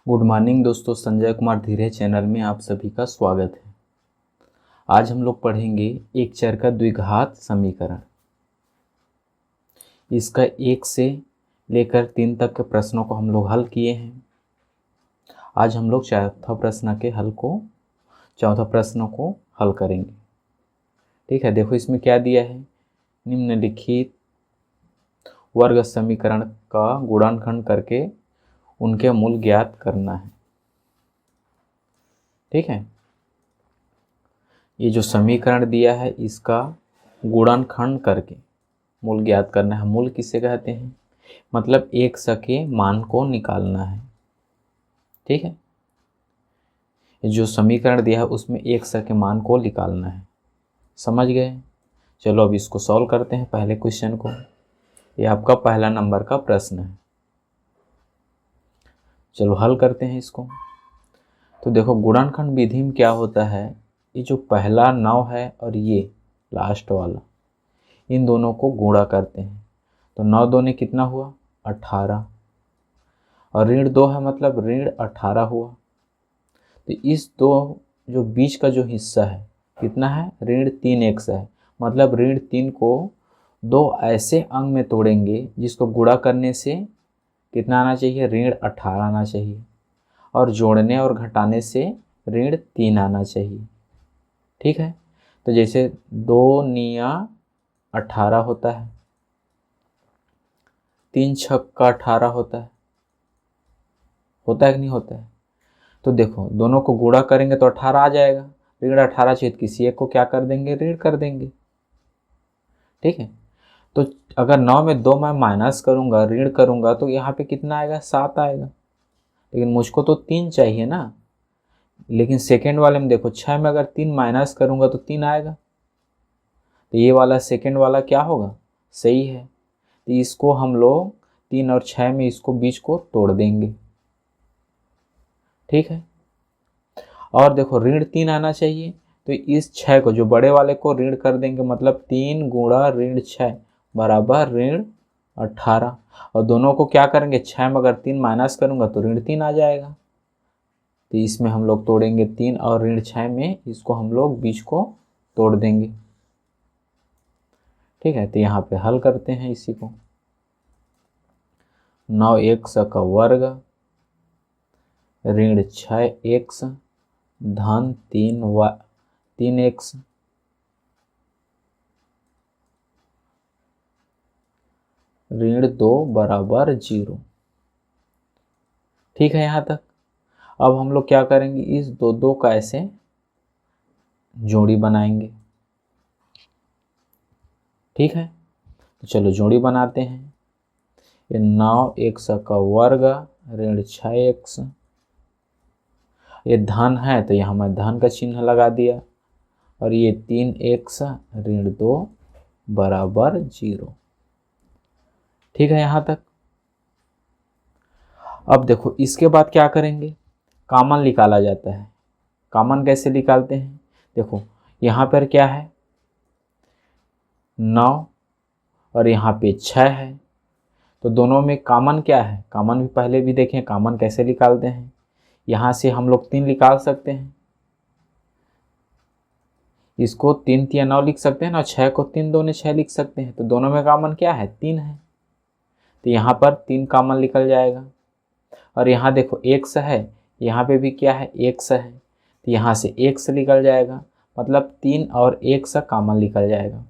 Good morning दोस्तों, संजय कुमार धीरे channel में आप सभी का स्वागत है। आज हम लोग पढ़ेंगे एक चर का द्विघात समीकरण। इसका 1 से लेकर 3 तक के प्रश्नों को हम लोग हल किए हैं। आज हम लोग चौथा प्रश्न को हल करेंगे। ठीक है, देखो इसमें क्या दिया है। निम्नलिखित वर्ग समीकरण का गुणनखंड करके उनके मूल ज्ञात करना है। ठीक है, ये जो समीकरण दिया है इसका गुणनखंड करके मूल ज्ञात करना है। मूल किसे कहते हैं? मतलब एक के मान को निकालना है। ठीक है, ये जो समीकरण दिया है उसमें एक के मान को निकालना है। समझ गए? चलो अब इसको सॉल्व करते हैं। पहले क्वेश्चन को, ये आपका पहला नंबर का प्रश्न है। चलो हल करते हैं इसको। तो देखो गुणनखंड विधि में क्या होता है, ये जो पहला 9 है और ये लास्ट वाला, इन दोनों को गुणा करते हैं। तो 9 दूने कितना हुआ? 18, और ऋण 2 है मतलब ऋण 18 हुआ। तो इस दो जो बीच का जो हिस्सा है कितना है? ऋण 3x है। मतलब ऋण 3 को दो ऐसे अंग में तोड़ेंगे जिसको गुणा करने से कितना आना चाहिए? ऋण 18 आना चाहिए, और जोड़ने और घटाने से ऋण 3 आना चाहिए। ठीक है, तो जैसे 2 निया 18 होता है, 3 छक्का 18 होता है कि नहीं होता है? तो देखो दोनों को गुणा करेंगे तो 18 आ जाएगा। ऋण 18 चाहिए, किसी एक को क्या कर देंगे? ऋण कर देंगे। ठीक है, तो अगर 9 में 2 मैं माइनस करूंगा, ऋण करूंगा, तो यहाँ पे कितना आएगा? 7 आएगा। लेकिन मुझको तो 3 चाहिए ना। लेकिन सेकेंड वाले में देखो 6 में अगर 3 माइनस करूंगा तो 3 आएगा। तो ये वाला सेकेंड वाला क्या होगा? सही है। तो इसको हम लोग 3 और 6 में इसको बीच को तोड़ देंगे। ठीक है, और देखो ऋण 3 आना चाहिए, तो इस 6 को, जो बड़े वाले को ऋण कर देंगे। मतलब 3 गुणा ऋण 6 बराबर ऋण 18। और दोनों को क्या करेंगे? 6 में अगर 3 माइनस करूंगा तो ऋण 3 आ जाएगा। तो इसमें हम लोग तोड़ेंगे 3 और ऋण 6 में इसको हम लोग बीच को तोड़ देंगे। ठीक है, तो यहाँ पे हल करते हैं इसी को। 9x का वर्ग ऋण 6x धन 3x ऋण 2 बराबर 0। ठीक है यहाँ तक। अब हम लोग क्या करेंगे? इस दो का ऐसे जोड़ी बनाएंगे। ठीक है, तो चलो जोड़ी बनाते हैं। ये 9x का वर्ग ऋण 6x, ये धन है तो यहाँ मैं धन का चिन्ह लगा दिया, और ये 3x ऋण 2 बराबर 0। ठीक है यहाँ तक। अब देखो इसके बाद क्या करेंगे? कॉमन निकाला जाता है। कॉमन कैसे निकालते हैं? देखो यहाँ पर क्या है? 9 और यहाँ पे 6 है, तो दोनों में कॉमन क्या है? कॉमन भी पहले भी देखें, कॉमन कैसे निकालते हैं। यहाँ से हम लोग 3 निकाल सकते हैं। इसको 3 तिया 9 लिख सकते हैं ना, 6 को 3 दूने 6 लिख सकते हैं। तो दोनों में कॉमन क्या है? 3 है। तो यहाँ पर 3 कॉमन निकल जाएगा। और यहाँ देखो x है, यहाँ पे भी क्या है? x है। तो यहाँ से x निकल जाएगा। मतलब 3 और 1 कॉमन निकल जाएगा।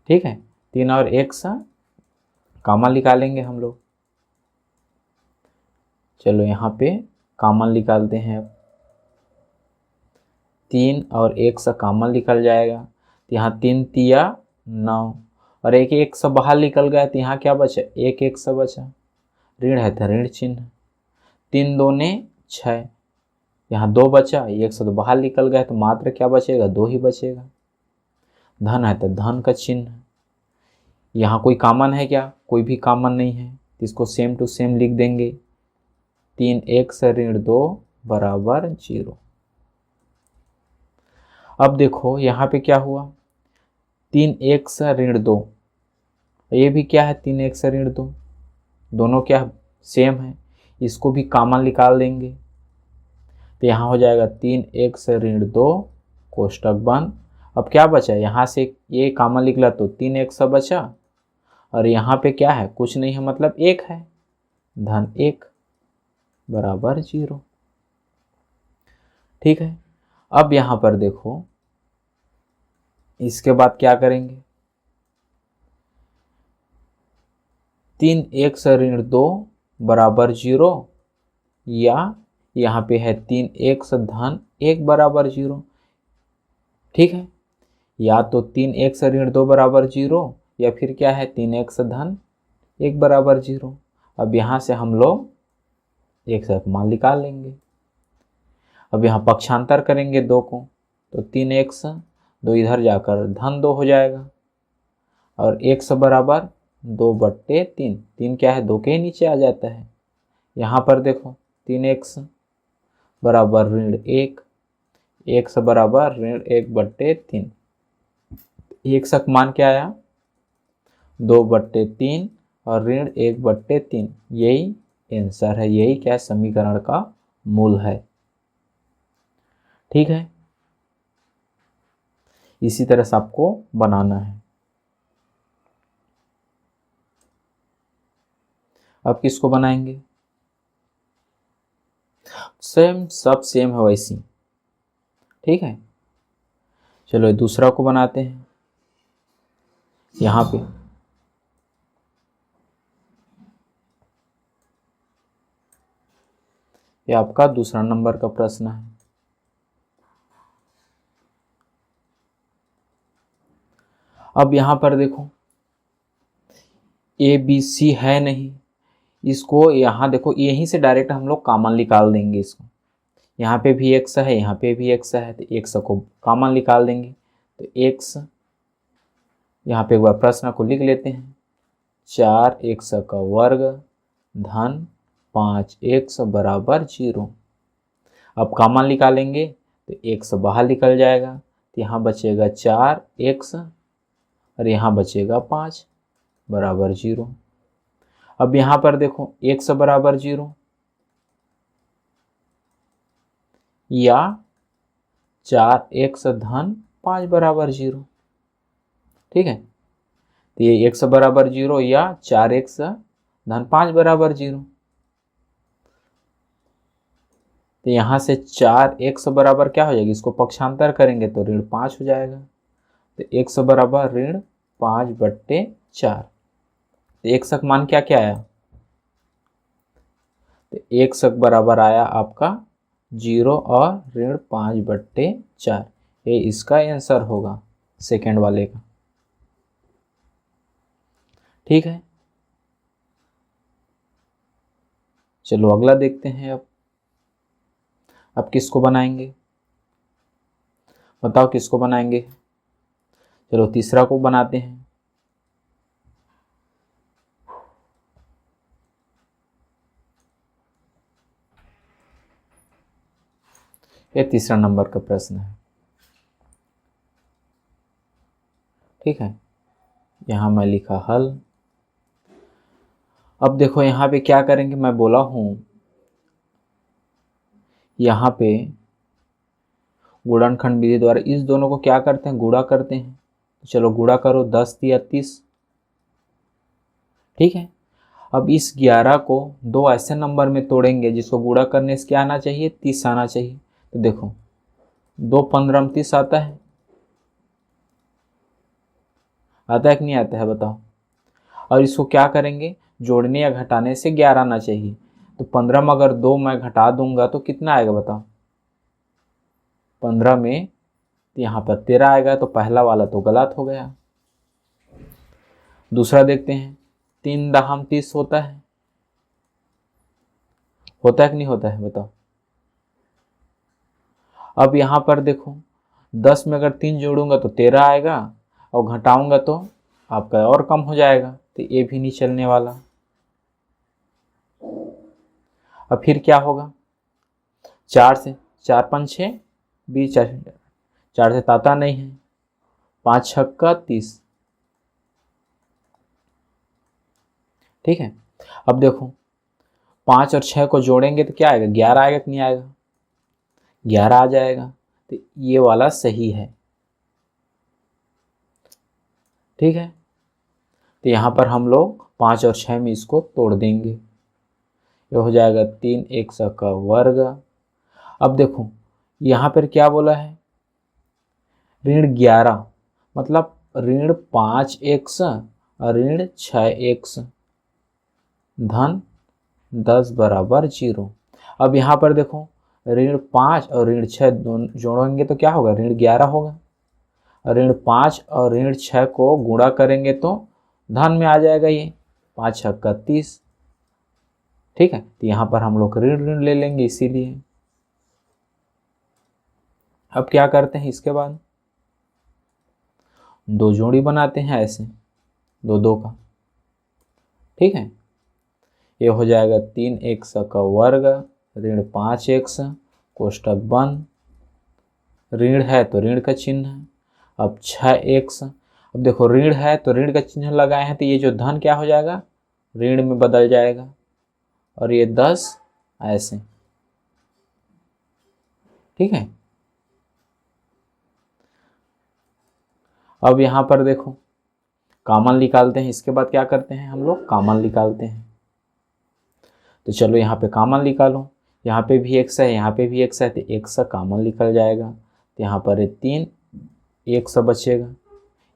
ठीक है, 3 और 1 कॉमन निकालेंगे हम लोग। चलो यहाँ पे कॉमन निकालते हैं। 3 और 1 कॉमन निकल जाएगा। तो यहाँ 3 तिया 9, और एक 1 बाहर निकल गया, तो यहाँ क्या बचा? एक 1 बचा। ऋण है तो ऋण चिन्ह। 3 दूने 6, यहाँ 2 बचा, 1 तो बाहर निकल गया, तो मात्र क्या बचेगा? 2 ही बचेगा। धन है तो धन का चिन्ह। यहाँ कोई कॉमन है क्या? कोई भी कॉमन नहीं है, तो इसको सेम टू सेम लिख देंगे। 3x ऋण 2 बराबर 0। अब देखो यहाँ पे क्या हुआ? 3x ऋण 2, ये भी क्या है? 3x ऋण 2, दोनों क्या सेम है। इसको भी कॉमन निकाल देंगे तो यहाँ हो जाएगा 3x ऋण 2 कोष्टक बंद। अब क्या बचा, यहाँ से ये कॉमन निकला तो 3x बचा और यहाँ पे क्या है, कुछ नहीं है मतलब 1 है, धन 1 बराबर 0। ठीक है, अब यहाँ पर देखो इसके बाद क्या करेंगे, 3x ऋण 2 बराबर 0 या यहाँ पे है 3x धन 1 बराबर 0। ठीक है, या तो 3x ऋण 2 बराबर 0 या फिर क्या है 3x धन 1 बराबर 0। अब यहाँ से हम लोग एक साथ मान निकाल लेंगे। अब यहाँ पक्षांतर करेंगे 2 को तो 3x 2 इधर जाकर धन 2 हो जाएगा और x बराबर 2/3। 3 क्या है 2 के नीचे आ जाता है। यहाँ पर देखो 3x बराबर ऋण 1, x बराबर ऋण 1/3। x का मान क्या आया 2/3 और ऋण 1/3। यही आंसर है, यही क्या समीकरण का मूल है। ठीक है, इसी तरह से आपको बनाना है। अब किसको बनाएंगे, सेम सब सेम है वैसी। ठीक है, चलो दूसरा को बनाते हैं। यहाँ पे ये आपका दूसरा नंबर का प्रश्न है। अब यहाँ पर देखो ABC है नहीं, इसको यहाँ देखो यहीं से डायरेक्ट हम लोग कॉमन निकाल देंगे। इसको यहाँ पे भी x है, यहाँ पे भी x है, तो x को कॉमन निकाल देंगे तो x, यहाँ पे एक बार प्रश्न को लिख लेते हैं, 4x का वर्ग धन 5x बराबर 0। अब कॉमन निकालेंगे तो x बाहर निकल जाएगा तो यहाँ बचेगा 4x और यहाँ बचेगा 5 बराबर 0। अब यहाँ पर देखो x बराबर 0 या 4x धन 5 बराबर 0। ठीक है, तो ये x बराबर 0 या 4x धन 5 बराबर 0। तो यहाँ से 4x बराबर क्या हो जाएगा, इसको पक्षांतर करेंगे तो ऋण 5 हो जाएगा। तो x बराबर ऋण 5/4। तो x का मान क्या क्या आया, तो x बराबर आया आपका 0 और ऋण 5/4। ये इसका आंसर होगा सेकेंड वाले का। ठीक है, चलो अगला देखते हैं। अब किसको बनाएंगे, बताओ किसको बनाएंगे। चलो तीसरा को बनाते हैं। ये तीसरा नंबर का प्रश्न है। ठीक है, यहाँ मैं लिखा हल। अब देखो यहाँ पे क्या करेंगे, मैं बोला हूँ यहाँ पे गुणनखंड विधि द्वारा इस दोनों को क्या करते हैं, गुणा करते हैं। चलो गुणा करो, 10 या 30। ठीक है, अब इस 11 को दो ऐसे नंबर में तोड़ेंगे जिसको गुणा करने से क्या आना चाहिए, 30 आना चाहिए। तो देखो 2 15 में 30 आता है, आता है कि नहीं आता है बताओ। और इसको क्या करेंगे, जोड़ने या घटाने से 11 आना चाहिए। तो 15 में अगर 2 मैं घटा दूंगा तो कितना आएगा बताओ, 15 में यहाँ पर 13 आएगा। तो पहला वाला तो गलत हो गया। दूसरा देखते हैं, 3 दहम 30 होता है कि नहीं होता है बताओ। अब यहाँ पर देखो 10 में अगर 3 जोड़ूंगा तो 13 आएगा और घटाऊंगा तो आपका और कम हो जाएगा, तो ये भी नहीं चलने वाला। अब फिर क्या होगा, 4 से 4 5 6 20, 4 से ताता नहीं है, 5 छक्का 30। ठीक है, अब देखो 5 और 6 को जोड़ेंगे तो क्या आएगा, 11 आएगा कि नहीं आएगा, 11 आ जाएगा। तो ये वाला सही है। ठीक है, तो यहाँ पर हम लोग 5 और 6 में इसको तोड़ देंगे। ये हो जाएगा 3 एक सौ का वर्ग। अब देखो यहाँ पर क्या बोला है, ऋण 11, मतलब ऋण 5 एक्स और ऋण 6 एक्स धन 10 बराबर 0। अब यहाँ पर देखो ऋण 5 और ऋण 6 दोनों जोड़ेंगे तो क्या होगा, ऋण 11 होगा। ऋण 5 और ऋण 6 को गुणा करेंगे तो धन में आ जाएगा, ये 5 छक्का का 30। ठीक है, तो यहाँ पर हम लोग ऋण ऋण ले लेंगे इसीलिए। अब क्या करते हैं, इसके बाद दो जोड़ी बनाते हैं ऐसे, दो दो का। ठीक है, ये हो जाएगा 3 एक्स का वर्ग ऋण 5 एक्स, कोष्टक बंद, ऋण है तो ऋण का चिन्ह है। अब 6 एक्स, अब देखो ऋण है तो ऋण का चिन्ह लगाए हैं तो ये जो धन क्या हो जाएगा, ऋण में बदल जाएगा, और ये 10 ऐसे। ठीक है, अब यहाँ पर देखो कॉमन निकालते हैं। इसके बाद क्या करते हैं, हम लोग कॉमन निकालते हैं। तो चलो यहाँ पे कॉमन निकालो, यहाँ पे भी एक्स है, यहाँ पे भी एक्स है, तो एक्स कॉमन निकल जाएगा। तो यहाँ पर 3 एक सौ बचेगा,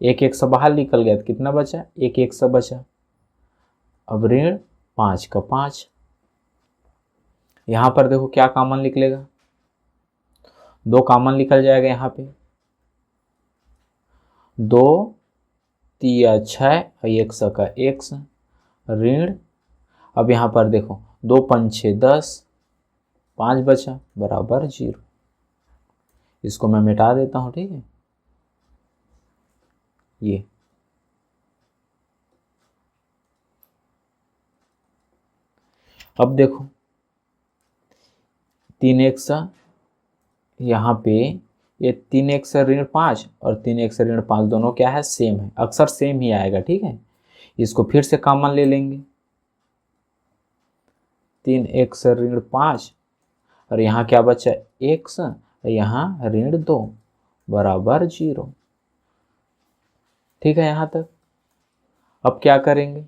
एक एक सौ बाहर निकल गया तो कितना बचा, एक एक सौ बचा। अब ऋण 5 का 5, यहाँ पर देखो क्या कॉमन निकलेगा, 2 कॉमन निकल जाएगा यहाँ पे, 2 तिया 6 और 100 का एक्स ऋण। अब यहाँ पर देखो 2 पंचे 10, 5 बचा बराबर 0। इसको मैं मिटा देता हूँ। ठीक है, ये अब देखो 3 एक्स, यहाँ पे ये 3 एक्स ऋण 5 और 3 एक्स ऋण 5 दोनों क्या है, सेम है, अक्सर सेम ही आएगा। ठीक है, इसको फिर से कॉमन ले लेंगे, 3 एक्स ऋण 5 और यहाँ क्या बचा, एक्स, यहाँ ऋण 2 बराबर 0। ठीक है यहाँ तक। अब क्या करेंगे,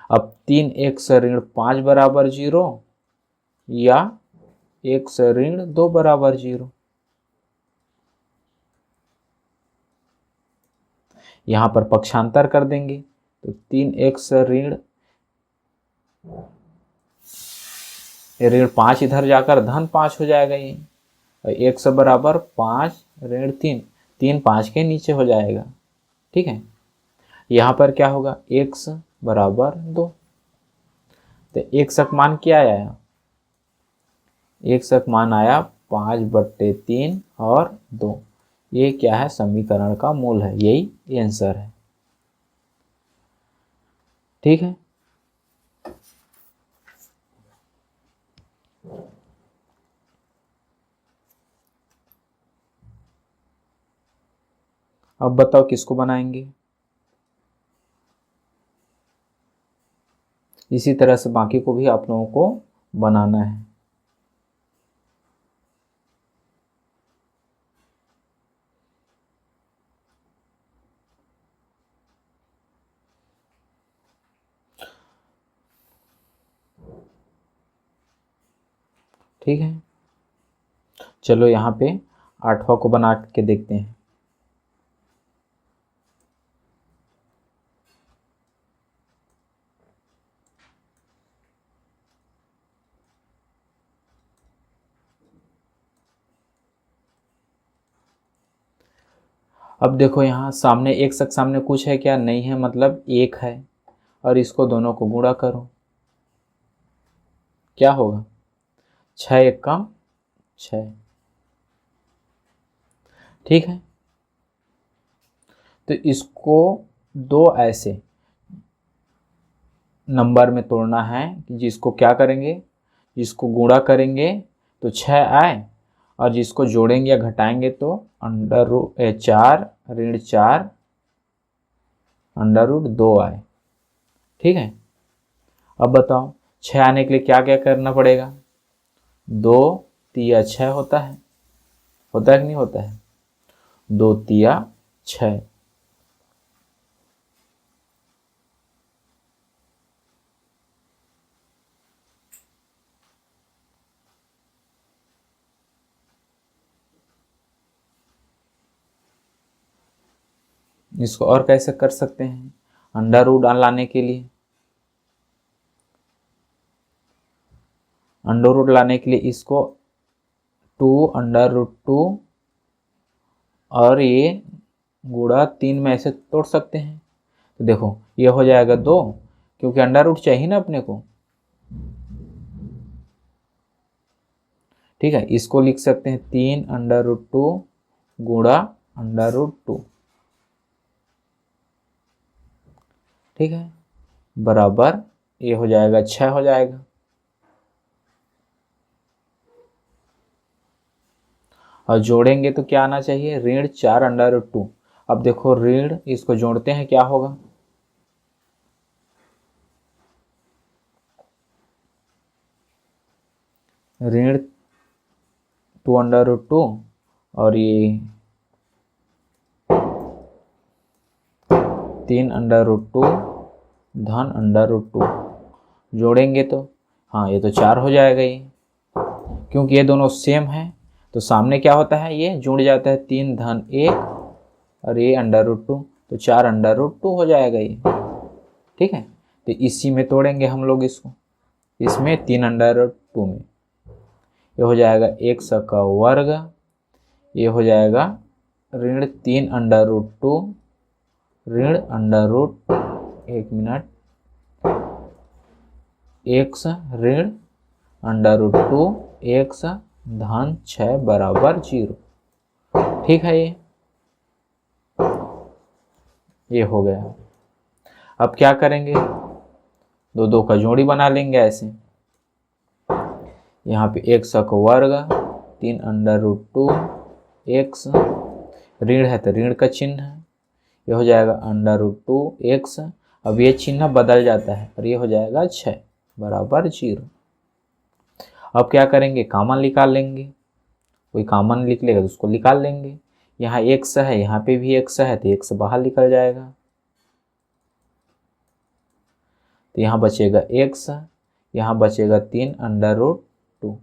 अब 3 एक्स ऋण 5 बराबर 0 या एक्स ऋण 2 बराबर 0। यहाँ पर पक्षांतर कर देंगे तो 3 एक्स ऋण 5 इधर जाकर धन 5 हो जाएगा ये, और एक्स बराबर 5 ऋण 3, 3 5 के नीचे हो जाएगा। ठीक है, यहाँ पर क्या होगा, एक्स बराबर 2। तो एक्स का मान क्या आया, एक्स का मान आया 5/3 और 2। ये क्या है, समीकरण का मूल है, यही आंसर है। ठीक है, अब बताओ किसको बनाएंगे। इसी तरह से बाकी को भी आप लोगों को बनाना है। ठीक है, चलो यहाँ पे 8वां को बना के देखते हैं। अब देखो यहाँ सामने एक शख्स सामने कुछ है क्या, नहीं है, मतलब एक है, और इसको दोनों को गुणा करो, क्या होगा, 6 एक कम 6। ठीक है, तो इसको दो ऐसे नंबर में तोड़ना है कि जिसको क्या करेंगे, जिसको गुणा करेंगे तो 6 आए, और जिसको जोड़ेंगे या घटाएंगे तो √4 ऋण 4 √2 आए। ठीक है, अब बताओ 6 आने के लिए क्या क्या करना पड़ेगा, 2 तिया 6 होता है कि नहीं होता है, 2 तिया 6। इसको और कैसे कर सकते हैं, अंडर रूट लाने के लिए, अंडर रूट लाने के लिए इसको 2√2 और ये गुणा 3 में ऐसे तोड़ सकते हैं। तो देखो ये हो जाएगा 2, क्योंकि अंडर रूट चाहिए ना अपने को। ठीक है, इसको लिख सकते हैं 3√2 गुणा √2। ठीक है, बराबर ये हो जाएगा 6 हो जाएगा। और जोड़ेंगे तो क्या आना चाहिए, ऋण 4√2। अब देखो ऋण, इसको जोड़ते हैं क्या होगा, ऋण 2√2 और ये 3√2 धन √2। जोड़ेंगे तो हाँ ये तो 4 हो जाएगा ये, क्योंकि ये दोनों सेम है तो सामने क्या होता है, ये जुड़ जाता है 3 धन 1 और ये √2, तो 4√2 हो जाएगा ये। ठीक है, तो इसी में तोड़ेंगे हम लोग इसको, इसमें 3√2 में ये हो जाएगा x का वर्ग, ये हो जाएगा ऋण 3√2 ऋण एक मिनट x ऋण √2 x धन 6 बराबर 0। ठीक है, ये हो गया। अब क्या करेंगे, दो का जोड़ी बना लेंगे ऐसे, यहाँ पे x का वर्ग 3√2 x, ऋण है तो ऋण का चिन्ह है, ये हो जाएगा √2 x। अब ये चिन्ह बदल जाता है और ये हो जाएगा 6 बराबर 0। अब क्या करेंगे, कॉमन निकाल लेंगे, कोई कॉमन लिख लेगा तो उसको निकाल लेंगे। यहाँ x है, यहाँ पे भी x है तो x बाहर निकल जाएगा, तो यहाँ बचेगा x, यहाँ बचेगा 3√2।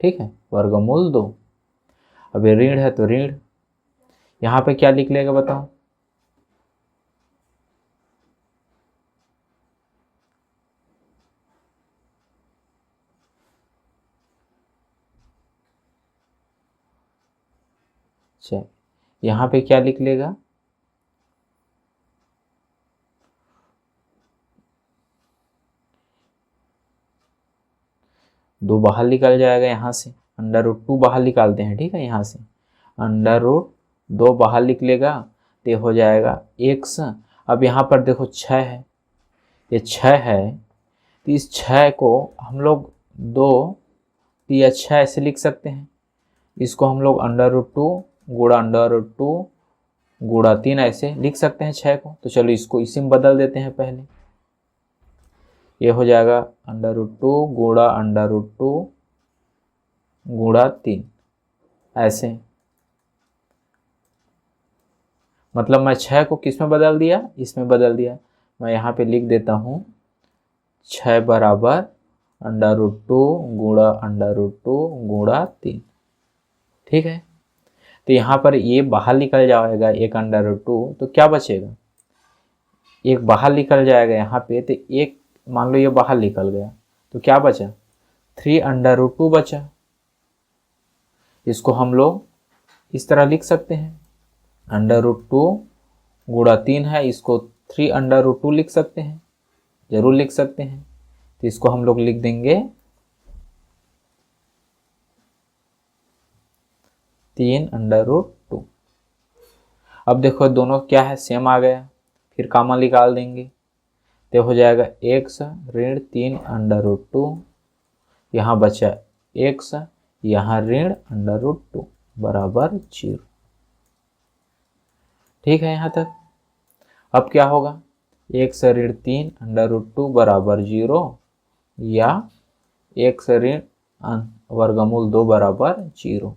ठीक है, वर्गमूल 2। अब ये ऋण है तो ऋण, यहाँ पे क्या लिख लेगा बताओ, अच्छा यहाँ पे क्या लिख लेगा, दो बाहर निकल जाएगा यहाँ से, √2 बाहर निकालते हैं। ठीक है, यहाँ से √2 बाहर निकलेगा तो हो जाएगा x। अब यहाँ पर देखो 6 है, ये 6 है तो इस 6 को हम लोग 2 या 6 ऐसे लिख सकते हैं। इसको हम लोग √2 गुणा √2 गुणा 3 ऐसे लिख सकते हैं 6 को। तो चलो इसको इसी में बदल देते हैं पहले, ये हो जाएगा √2 गुणा √2 गुणा 3 ऐसे। मतलब मैं 6 को किस में बदल दिया, इसमें बदल दिया। मैं यहाँ पे लिख देता हूँ 6 बराबर √2 गुणा √2 गुणा 3। ठीक है, तो यहाँ पर ये बाहर निकल जाएगा एक √2, तो क्या बचेगा, एक बाहर निकल जाएगा यहाँ पे, तो एक मान लो ये बाहर निकल गया तो क्या बचा, 3√2 बचा। इसको हम लोग इस तरह लिख सकते हैं, √2 गुणा 3 है, इसको 3√2 लिख सकते हैं, जरूर लिख सकते हैं। तो इसको हम लोग लिख देंगे 3√2। अब देखो दोनों क्या है, सेम आ गया, फिर कॉमन निकाल देंगे तो हो जाएगा x ऋण 3√2, यहाँ बचा x, यहाँ ऋण √2 बराबर 0। ठीक है यहाँ तक। अब क्या होगा, x ऋण 3√2 बराबर 0, या x ऋण वर्गमूल 2 बराबर 0।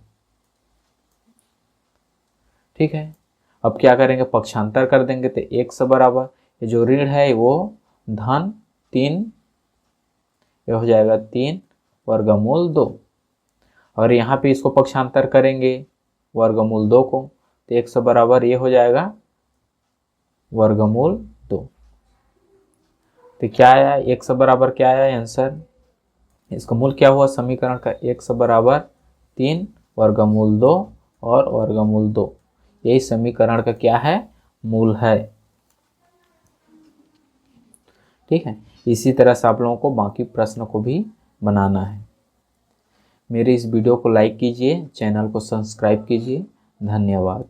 ठीक है, अब क्या करेंगे, पक्षांतर कर देंगे तो x बराबर ये जो ऋण है वो धन 3, ये हो जाएगा 3 वर्गमूल 2, और यहाँ पे इसको पक्षांतर करेंगे वर्गमूल 2 को तो x बराबर ये हो जाएगा वर्गमूल 2। तो क्या आया, x बराबर क्या आया आंसर, इसका मूल क्या हुआ समीकरण का, x बराबर 3 वर्गमूल 2 और वर्गमूल 2, यही समीकरण का क्या है, मूल है। ठीक है, इसी तरह से आप लोगों को बाकी प्रश्न को भी बनाना है। मेरे इस वीडियो को लाइक कीजिए, चैनल को सब्सक्राइब कीजिए। धन्यवाद।